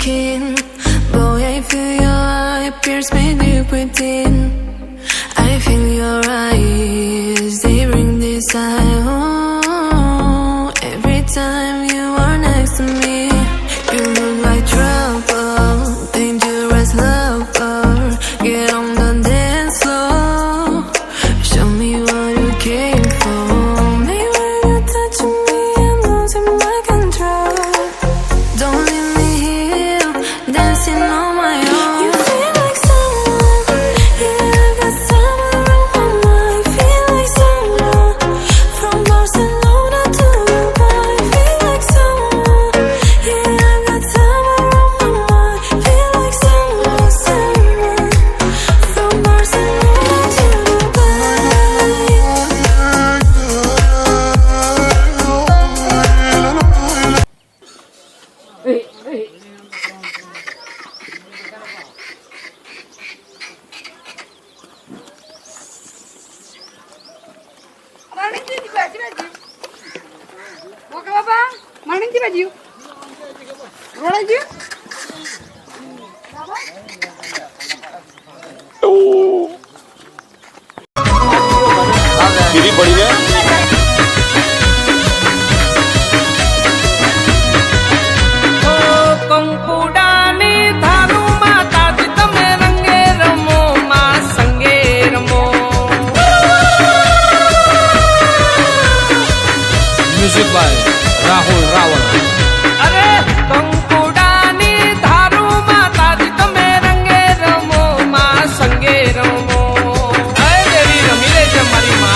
skin. Boy, I feel your eye pierce me deep within. I feel your eyes, they bring desire. Oh, every time you are next to me, you look like trouble, dangerous lover. Get on the dance floor, show me what you came for. Maybe when you touch me, I'm losing my control. Don't leave me here, dancing on my own. You feel like someone, yeah, I got someone on my mind. Feel like someone, from Barcelona to Dubai. Feel like someone, yeah, I got someone on my mind. Feel like someone, someone, from Barcelona to Maning baju. Roll aja. Kiri badinya. Music by Rahul Rawal. अरे कंकुडानी थारू माताजी तमे रंगे रमो मां संगे रमो अरे देवी rummy ले છે મારી માં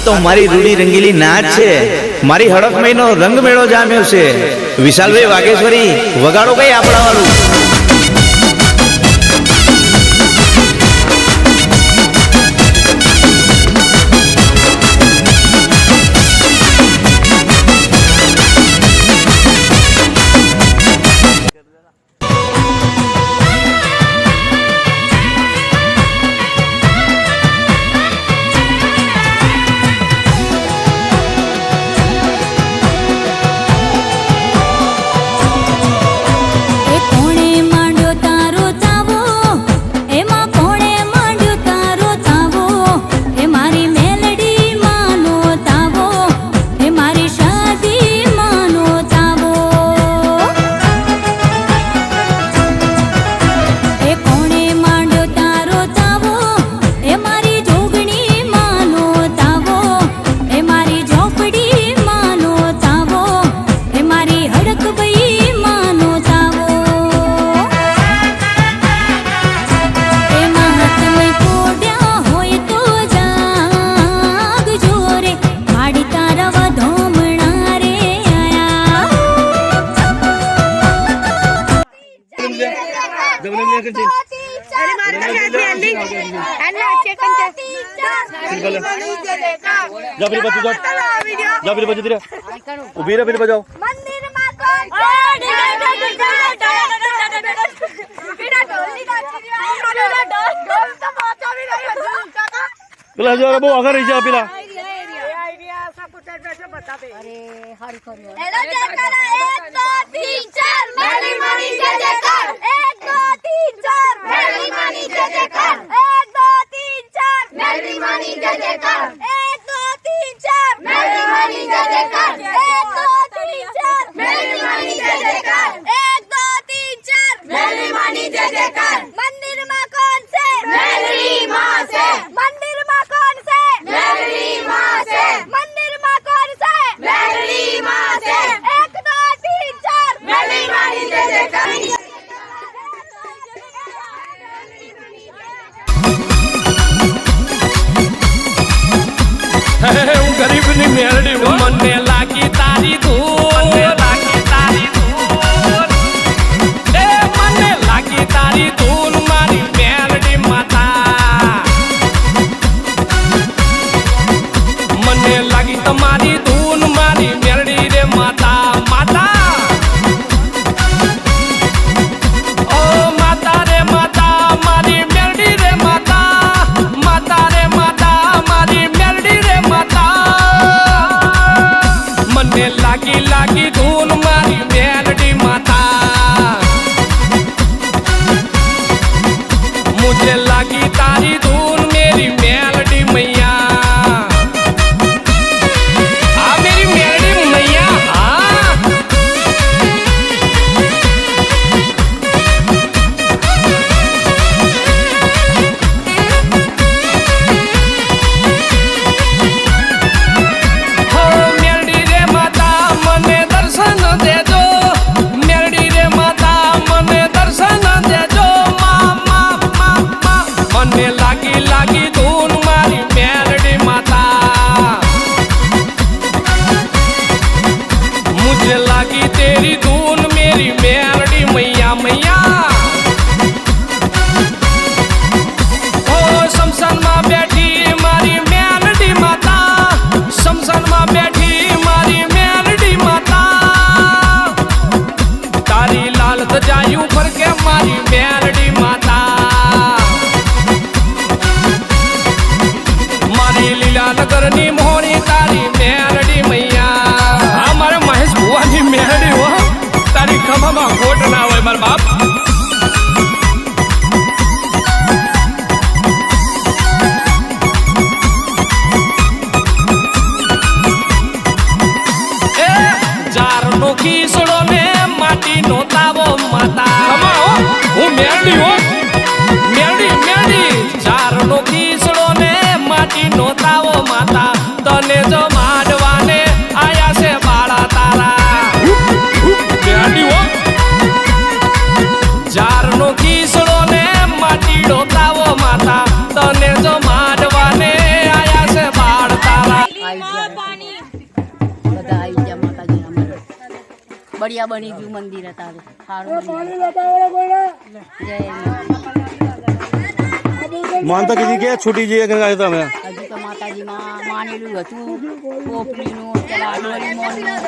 તો મારી રૂડી રંગીલી નાચ છે, મારી હડક મહિનો રંગ મેળો જામ્યો છે. વિશાલભાઈ વાઘેશ્વરી વગાડો કઈ આપણા વાળું. उभी रह, फिर बजाओ. પેલા જો બહુ આગળ રહી જાય પેલા. ગરીબની મેરડી મને લાગી તારી ધૂન, એ મને લાગી તારી ધૂન મારી મેરડી માતા. મને લાગી તમારી ધૂન મારી મેરડી રે માતા. માતા ઓ માતા રે માતા મારી મેરડી રે માતા. માતા રે માતા મારી મેરડી રે માતા. મને લાગી લાગી ધૂન મારી મેલડી માતા. મુझे લાગી તારી ધૂન મેરી મેલડી મૈયા. આ મેરી મેલડી મૈયા. હા હો મેલડી રે માતા મને દર્શન દેજો. મેલડી રે માતા મને દર્શન દેજો. મને લાગી લાગી ધૂન મારી મેલડી માતા. મુझे લાગી તેરી ધૂન મેરી મેલડી મૈયા. મૈયા ઓ શમશાનમાં બેઠી મારી મેલડી માતા. શમશાનમાં બેઠી મારી મેલડી માતા. તારી લાલ તજાયું ફરકે મારી મેલડી માતા. મારી લીલા નગરની મોહણી તારી મેલડી મૈયા. આ મારા મહેશ ભુવાની મેલડી હો. તારી ખભામાં ખોટ ના હોય મારા બાપ. એ જારનો ખીસડો ને માટીનો તાવો માતા. હું મેલડી હો. મેલડી મેલડી જારનો ખીસડો ને માટીનો તાવો માતા. તને જો માડવાને આયા છે બાળા તારા. મેલડી હો. જારનો ખીસડો ને માટીનો તાવો માતા. તને જો માડવાને આયા છે બાળ તારા. બઢિયા બની ગયું મંદિર અત્યારે સારું બની ગયું. જય માનતા કીધી કે છૂટી જઈએ કે આવ્યા તમે હજુ તો માતાજીમાં માનેલું હતું પોપલીનું પેલા ડોરી મોનનું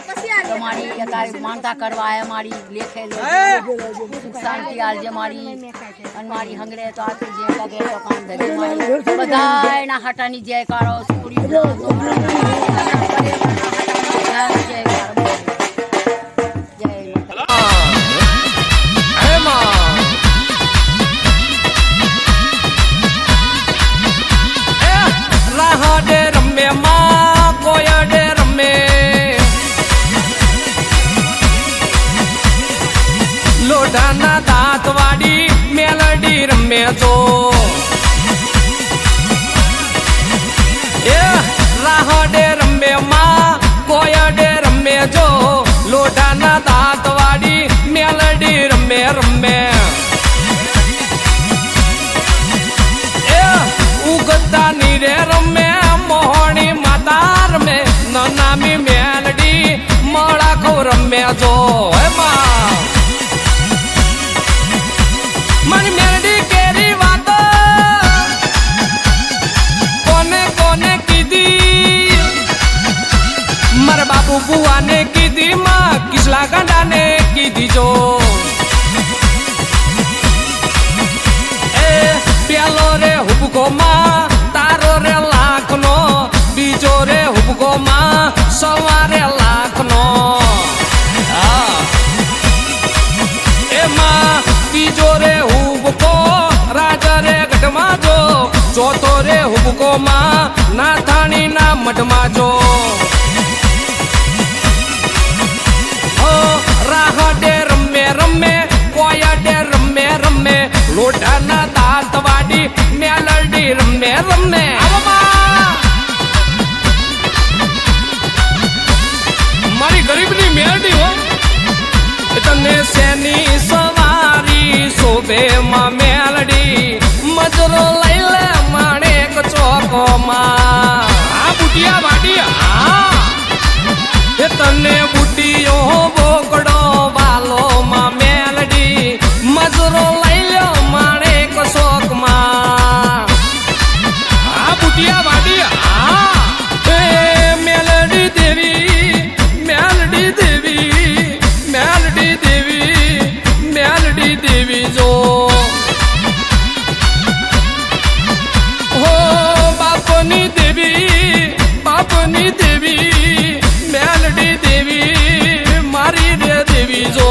તમારી અત્યારે માનતા કરવા આવ્યા મારી લેખે સુખ શાંતિ આલજે મારી અને મારી હંગડે તો આથી જે લગે તો કામ ધરે મારી બધા એના હાટાની જયકારો સુકડી લોઢાના દાંતવાડી મેલડી રમે જો એ રાહડે રમે માં કોયડે રમે જો લોઢાના દાંતવાડી મેલડી રમે રમે એ ઉગતા નીરે રમે મોહણી માતા રમે નામી મેલડી મળાખો રમે જો એમાં મારી મેલડી કેરી વાતો કોને કોને કીધી મારા બાપુ બુઆને કીધી માં કિસલા ગાંડાને કીધી જો એ પેલો રે હુબકો માં તારો રે લાખનો બીજો રે હુબકો માં સવારે લાખનો એમાં બીજો રે હુબકો રાજા રે ગઢમાં જો ચોથો રે હુબકો માં નાથાણી ના મઢમાં જો રાહડે રમે રમે કોયડે રમે રમે લોઢાના દાંતવાડી મેલડી રમે રમે મારી ગરીબની મેલડી હો તને શેની સવારી શોભે માં મેલડી મજરો લઈ લે માણેક ચોકોમાં આ બુટિયા વાડી એ તને બુટિયો બોકડો વાલો માં મેલડી મજરો લઈ લ્યો માણેક ચોકમાં આ બુટિયા વાડી મેલડી દેવી મેલડી દેવી મેલડી દેવી મેલડી દેવી જો હો બાપની દેવી મેલડી દેવી મારી રે દેવી જો